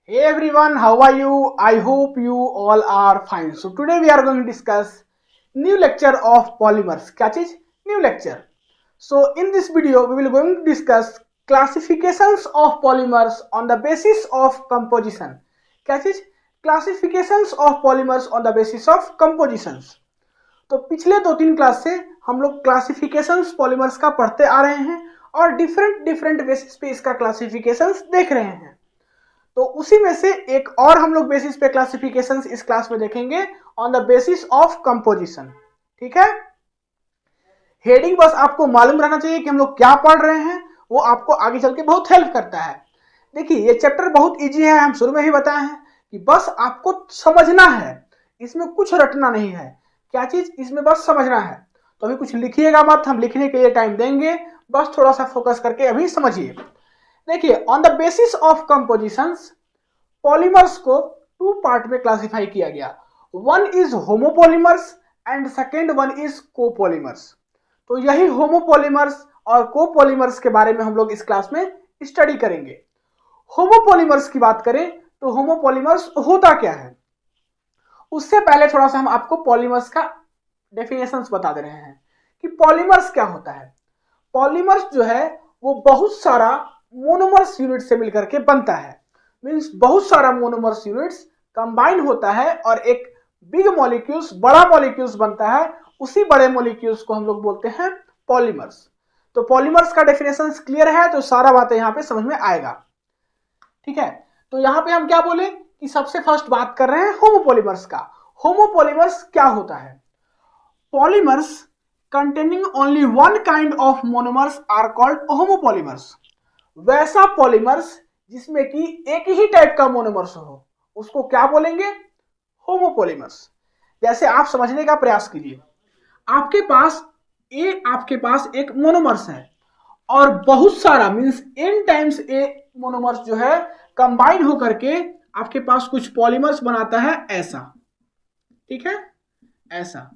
Hey everyone, how are you? I hope you all are fine. So today we are going to discuss new lecture of polymers. क्या चीज? New lecture. So in this video we will going to discuss classifications of polymers on the basis of composition. क्या चीज? Classifications of polymers on the basis of compositions. तो पिछले 2-3 class से हम लोग classifications polymers का पढ़ते आ रहे हैं और डिफरेंट बेसिस पे इसका क्लासिफिकेशंस देख रहे हैं। तो उसी में से एक और हम लोग बेसिस पे क्लासिफिकेशंस इस क्लास में देखेंगे on the basis of composition. ठीक है, हेडिंग बस आपको मालूम रहना चाहिए कि हम लोग क्या पढ़ रहे हैं, वो आपको आगे चल के बहुत हेल्प करता है। देखिए ये चैप्टर बहुत इजी है, हम शुरू में ही बताए हैं कि बस आपको समझना है, इसमें कुछ रटना नहीं है। क्या चीज? इसमें बस समझना है। तो अभी कुछ लिखिएगा मत, हम लिखने के लिए टाइम देंगे, बस थोड़ा सा फोकस करके अभी समझिए। देखिए on the basis of compositions polymers को 2 पार्ट में क्लासिफाई किया गया। One is homopolymers and second one is copolymers. तो यही होमोपॉलीमर्स और कोपॉलीमर्स के बारे में हम लोग इस क्लास में स्टडी करेंगे। होमोपॉलीमर्स की बात करें तो होमोपॉलीमर्स होता क्या है, उससे पहले थोड़ा सा हम आपको पॉलीमर्स का डेफिनेशंस बता दे रहे हैं कि पॉलीमर्स क्या होता है। पॉलीमर्स जो है वो बहुत सारा मोनोमर्स यूनिट से मिलकर के बनता है। मींस बहुत सारा मोनोमर्स यूनिट्स कंबाइन होता है और एक बिग मॉलिक्यूल्स, बड़ा मॉलिक्यूल्स बनता है। उसी बड़े मॉलिक्यूल्स को हम लोग बोलते हैं पॉलीमर्स। तो पॉलीमर्स का डेफिनेशन क्लियर है तो सारा बातें यहां पे समझ में आएगा। ठीक है, तो यहां पे हम क्या बोले कि सबसे फर्स्ट बात कर रहे हैं होमोपॉलीमर्स का। होमोपॉलीमर्स क्या होता है? Polymers containing only one kind of monomers are called homopolymers. वैसा पॉलीमर्स जिसमें कि एक ही टाइप का मोनोमर्स हो उसको क्या बोलेंगे? होमोपॉलीमर्स। जैसे आप समझने का प्रयास कीजिए, आपके पास एक मोनोमर्स है और बहुत सारा मींस n टाइम्स ए मोनोमर्स जो है कंबाइन होकर के आपके पास कुछ पॉलीमर्स बनाता है ऐसा। ठीक है, ऐसा।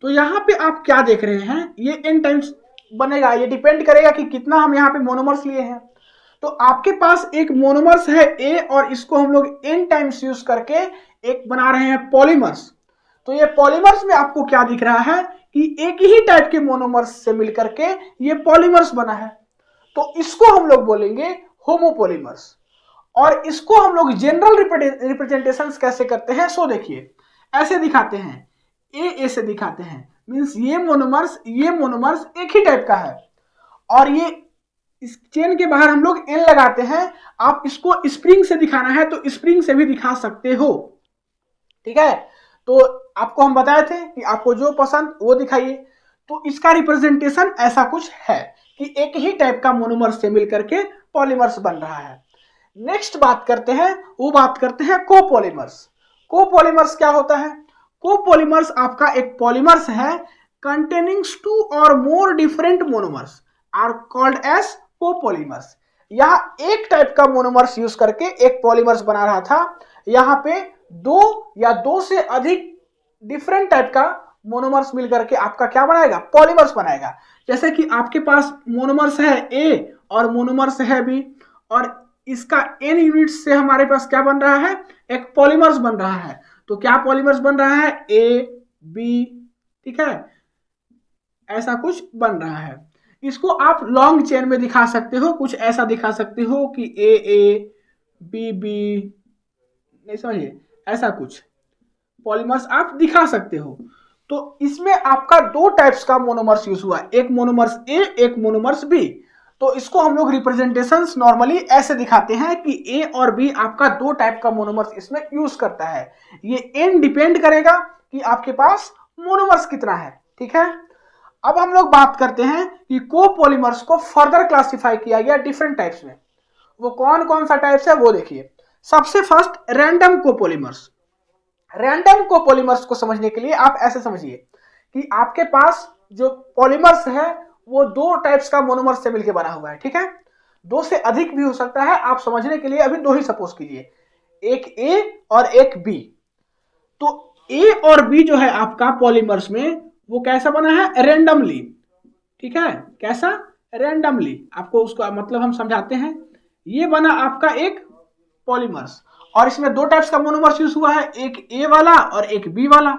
तो यहां पे आप क्या देख रहे हैं, ये n टाइम्स बनेगा, ये डिपेंड करेगा कि कितना हम यहाँ पे मोनोमर्स लिए हैं। तो आपके पास एक मोनोमर्स है A और इसको हम लोग n टाइम्स यूज करके एक बना रहे हैं पॉलीमर्स। तो ये पॉलीमर्स में आपको क्या दिख रहा है कि एक ही टाइप के मोनोमर्स से मिलकर के ये पॉलीमर्स बना है। तो इसको हम लोग बोलेंगे होमोपॉलीमर्स। और इसको हम लोग जनरल रिप्रेजेंटेशंस कैसे करते हैं, सो देखिए ऐसे दिखाते हैं, ए से दिखाते हैं। मींस ये मोनोमर्स एक ही टाइप का है और ये इस चेन के बाहर हम लोग एन लगाते हैं। आप इसको स्प्रिंग से दिखाना है तो स्प्रिंग से भी दिखा सकते हो। ठीक है, तो आपको हम बताए थे कि आपको जो पसंद वो दिखाइए। तो इसका रिप्रेजेंटेशन ऐसा कुछ है कि एक ही टाइप का मोनोमर से मिलकर के पॉलीमर्स बन रहा है। नेक्स्ट बात करते हैं कोपॉलीमर्स। कोपॉलीमर्स क्या होता है? कोपॉलीमर्स आपका एक पॉलीमर्स है containing 2 or more different monomers are called as copolymers. यहां एक टाइप का मोनोमर्स यूज करके एक पॉलीमर्स बना रहा था, यहां पे 2 या 2 से अधिक डिफरेंट टाइप का मोनोमर्स मिलकर के आपका क्या बनाएगा? पॉलीमर्स बनाएगा। जैसे कि आपके पास मोनोमर्स है A और मोनोमर्स है B और इसका n यूनिट से हमारे पास क्या बन रहा है? एक पॉलीमर्स बन रहा है। तो क्या पॉलीमर्स बन रहा है? A B। ठीक है, ऐसा कुछ बन रहा है। इसको आप लॉन्ग चेन में दिखा सकते हो, कुछ ऐसा दिखा सकते हो कि A B B, नहीं समझिए, ऐसा कुछ पॉलीमर्स आप दिखा सकते हो। तो इसमें आपका 2 टाइप्स का मोनोमर्स यूज हुआ, एक मोनोमर्स A एक मोनोमर्स B। तो इसको हम लोग रिप्रेजेंटेशंस नॉर्मली ऐसे दिखाते हैं कि A और B आपका 2 टाइप का मोनोमर्स इसमें यूज करता है। ये n डिपेंड करेगा कि आपके पास मोनोमर्स कितना है। ठीक है, अब हम लोग बात करते हैं कि कोपॉलीमर्स को फर्दर क्लासिफाई किया गया डिफरेंट टाइप्स में। वो कौन कौन सा टाइप्स है वो देखिए। सबसे first random copolymers. Random copolymers को समझने के लिए आप ऐसे समझिए कि आपके पास जो पॉलीमर्स है वो 2 टाइप्स का मोनोमर्स से मिलकर बना हुआ है। ठीक है, 2 से अधिक भी हो सकता है, आप समझने के लिए अभी 2 ही सपोज कीजिए, एक A और एक B। तो A और B जो है आपका पॉलीमर्स में वो कैसा बना है? रैंडमली। ठीक है, कैसा? रैंडमली। आपको उसका मतलब हम समझाते हैं। ये बना आपका एक पॉलीमर्स और इसमें दो टाइप्स का मोनोमर्स यूज हुआ है, एक ए वाला और एक बी वाला,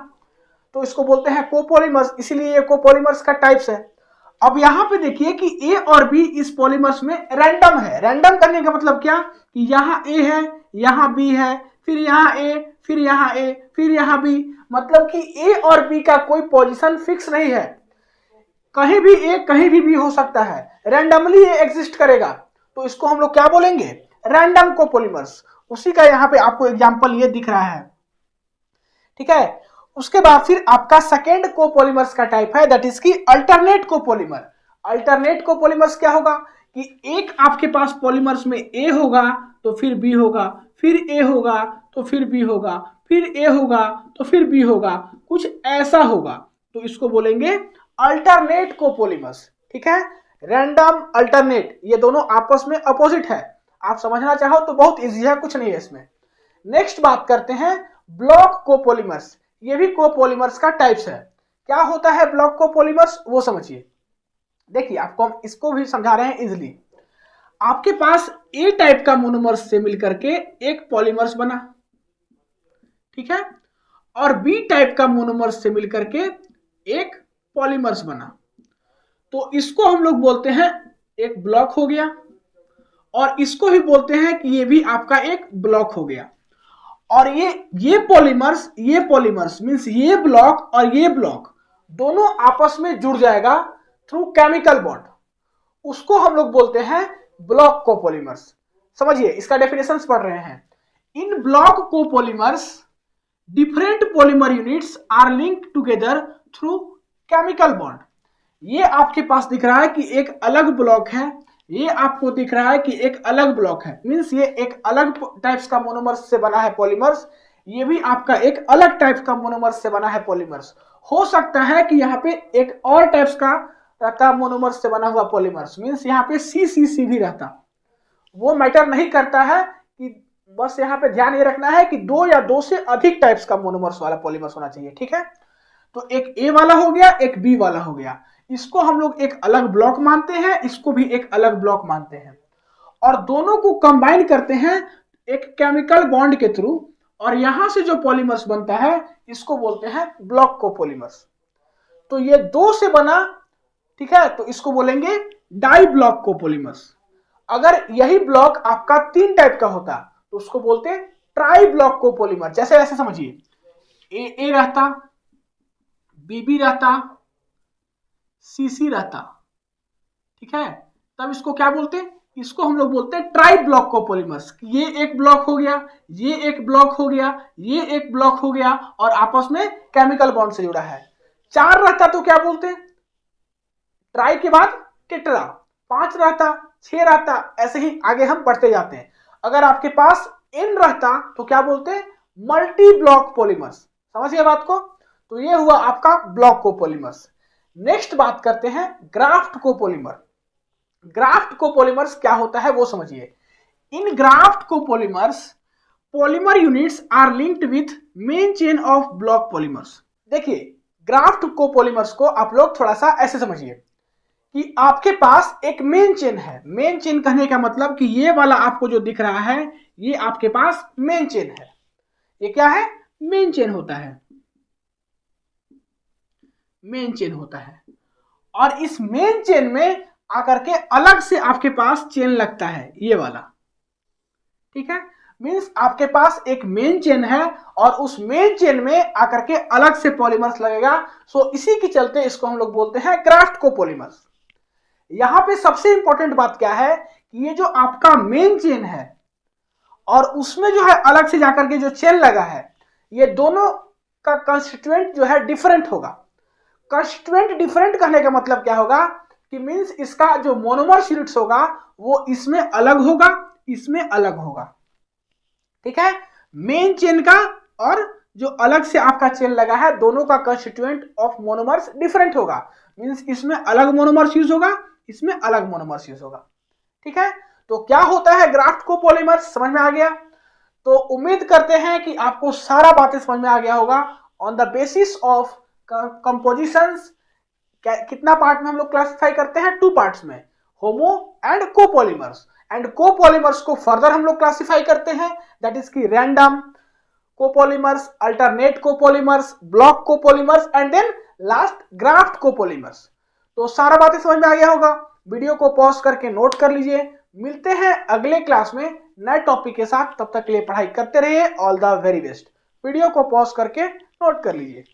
तो इसको बोलते हैं कोपॉलीमर्स, इसीलिए ये कोपॉलीमर्स का टाइप्स है। अब यहाँ पे देखिए कि ए और बी इस पॉलीमर्स में रैंडम है। रैंडम करने का मतलब क्या कि यहाँ ए है, यहाँ बी है, फिर यहाँ ए, फिर यहाँ ए, फिर यहाँ बी, मतलब कि ए और बी का कोई पोजीशन फिक्स नहीं है, कहीं भी ए कहीं भी बी हो सकता है, रैंडमली ये एग्जिस्ट करेगा, तो इसको हम लोग क्या बोलेंगे, रैंडम कोपॉलीमर्स। उसी का यहाँ पे आपको एग्जांपल ये दिख रहा है, ठीक है। उसके बाद फिर आपका सेकेंड कोपॉलीमर्स का टाइप है, दैट इज की अल्टरनेट कोपॉलीमर। अल्टरनेट कोपॉलीमर्स क्या होगा कि एक आपके पास पॉलीमर्स में ए होगा तो फिर बी होगा, फिर ए होगा तो फिर बी होगा, फिर ए होगा तो फिर बी होगा, कुछ ऐसा होगा, तो इसको बोलेंगे अल्टरनेट कोपॉलीमर्स, ठीक है। रैंडम, अल्टरनेट, ये दोनों आपस में अपोजिट है। आप समझना चाहो तो बहुत इजी है, कुछ नहीं है इसमें। नेक्स्ट बात करते हैं ब्लॉक कोपॉलीमर्स। ये भी कोपॉलीमर्स का टाइप्स है। क्या होता है ब्लॉक कोपॉलीमर्स वो समझिए। देखिए आपको हम इसको भी समझा रहे हैं इजिली। आपके पास ए टाइप का मोनोमर्स से मिलकर के एक पॉलीमर्स बना, ठीक है, और बी टाइप का मोनोमर्स से मिलकर के एक पॉलीमर्स बना, तो इसको हम लोग बोलते हैं एक ब्लॉक हो गया, और इसको ही बोलते हैं कि ये भी आपका एक ब्लॉक हो गया। और ये पॉलीमर्स मींस ये ब्लॉक और ये ब्लॉक दोनों आपस में जुड़ जाएगा थ्रू केमिकल बॉन्ड, उसको हम लोग बोलते हैं ब्लॉक कोपॉलीमर्स। समझिए इसका डेफिनेशंस पढ़ रहे हैं। In block copolymers different polymer units are linked together through chemical bond. ये आपके पास दिख रहा है कि एक अलग ब्लॉक है, ये आपको दिख रहा है कि एक अलग ब्लॉक है, मींस ये एक अलग टाइप्स का मोनोमर्स से बना है पॉलीमर्स, ये भी आपका एक अलग टाइप का मोनोमर्स से बना है पॉलीमर्स। हो सकता है कि यहाँ पे एक और टाइप्स का रहता मोनोमर्स से बना हुआ पॉलीमर्स, मींस यहाँ पे सी भी रहता, वो मैटर नहीं करता है, कि बस यहाँ पे ध्यान ये रखना है कि दो या दो से अधिक टाइप्स का मोनोमर्स वाला पॉलीमर्स होना चाहिए, ठीक है। तो एक ए वाला हो गया, एक बी वाला हो गया, इसको हम लोग एक अलग ब्लॉक मानते हैं, इसको भी एक अलग ब्लॉक मानते हैं, और दोनों को कंबाइन करते हैं एक केमिकल बॉन्ड के थ्रू, और यहां से जो पॉलीमर्स बनता है इसको बोलते हैं ब्लॉक कोपॉलीमर्स। तो ये दो से बना, ठीक है, तो इसको बोलेंगे डाई ब्लॉक कोपॉलीमर्स। अगर यही ब्लॉक आपका तीन टाइप का होता तो उसको बोलते हैं ट्राई ब्लॉक कोपॉलीमर। जैसे ऐसे समझिए, ए रहता, बी रहता, सी रहता, ठीक है, तब इसको क्या बोलते हैं, इसको हम लोग बोलते हैं ट्राई ब्लॉक कोपॉलीमर्स। ये एक ब्लॉक हो गया, ये एक ब्लॉक हो गया, ये एक ब्लॉक हो गया, और आपस में केमिकल बॉन्ड से जुड़ा है। चार रहता तो क्या बोलते हैं, ट्राई के बाद टेट्रा, पांच रहता, छह रहता, ऐसे ही आगे हम बढ़ते जाते हैं। अगर आपके पास एन रहता तो क्या बोलते हैं, मल्टी ब्लॉक पॉलीमर्स। समझिए बात को। तो ये हुआ आपका ब्लॉक कोपॉलीमर्स। नेक्स्ट बात करते हैं ग्राफ्ट कोपॉलीमर। ग्राफ्ट कोपॉलीमर्स क्या होता है वो समझिए। In graft copolymers polymer units are linked with main chain of block polymers. देखिए ग्राफ्ट कोपॉलीमर्स को आप लोग थोड़ा सा ऐसे समझिए कि आपके पास एक मेन चेन है। मेन चेन कहने का मतलब कि ये वाला आपको जो दिख रहा है ये आपके पास मेन चेन है। ये क्या है, मेन चेन होता है, मेन चेन होता है। और इस मेन चेन में आकर के अलग से आपके पास चेन लगता है, ये वाला, ठीक है। मींस आपके पास एक मेन चेन है और उस मेन चेन में आकर के अलग से पॉलीमर्स लगेगा। सो इसी के चलते इसको हम लोग बोलते हैं ग्राफ्ट कोपॉलीमर्स। यहां पे सबसे इंपॉर्टेंट बात क्या है कि ये जो आपका मेन चेन है और उसमें जो है अलग से जाकर के जो चेन लगा है, ये दोनों का कंस्टिट्यूएंट जो है डिफरेंट होगा। कंस्टिट्यूएंट डिफरेंट कहने का मतलब क्या होगा कि मींस इसका जो मोनोमर्स यूनिट्स होगा वो इसमें अलग होगा, इसमें अलग होगा, ठीक है। मेन चेन का और जो अलग से आपका चेन लगा है दोनों का कंस्टिट्यूएंट ऑफ मोनोमर्स डिफरेंट होगा। मींस इसमें अलग मोनोमर्स यूज होगा, इसमें अलग मोनोमर्स यूज होगा, ठीक है। तो क्या होता है ग्राफ्ट कोपॉलीमर्स, समझ में आ गया। तो उम्मीद करते हैं कि आपको सारा बातें समझ में आ गया होगा। On the basis of compositions, कितना पार्ट में हम लोग क्लासिफाई करते हैं, 2 पार्ट्स में, homo and copolymers. And copolymers को फर्दर हम लोग क्लासिफाई करते हैं, दैट इज की random copolymers, alternate copolymers, block copolymers and then last graft copolymers. तो सारा बातें समझ में आ गया होगा। वीडियो को पॉज करके नोट कर लीजिए। मिलते हैं अगले क्लास में नए टॉपिक के साथ, तब तक के लिए पढ़ाई करते रहिए। All the very best. Video को पॉज करके नोट कर लीजिए।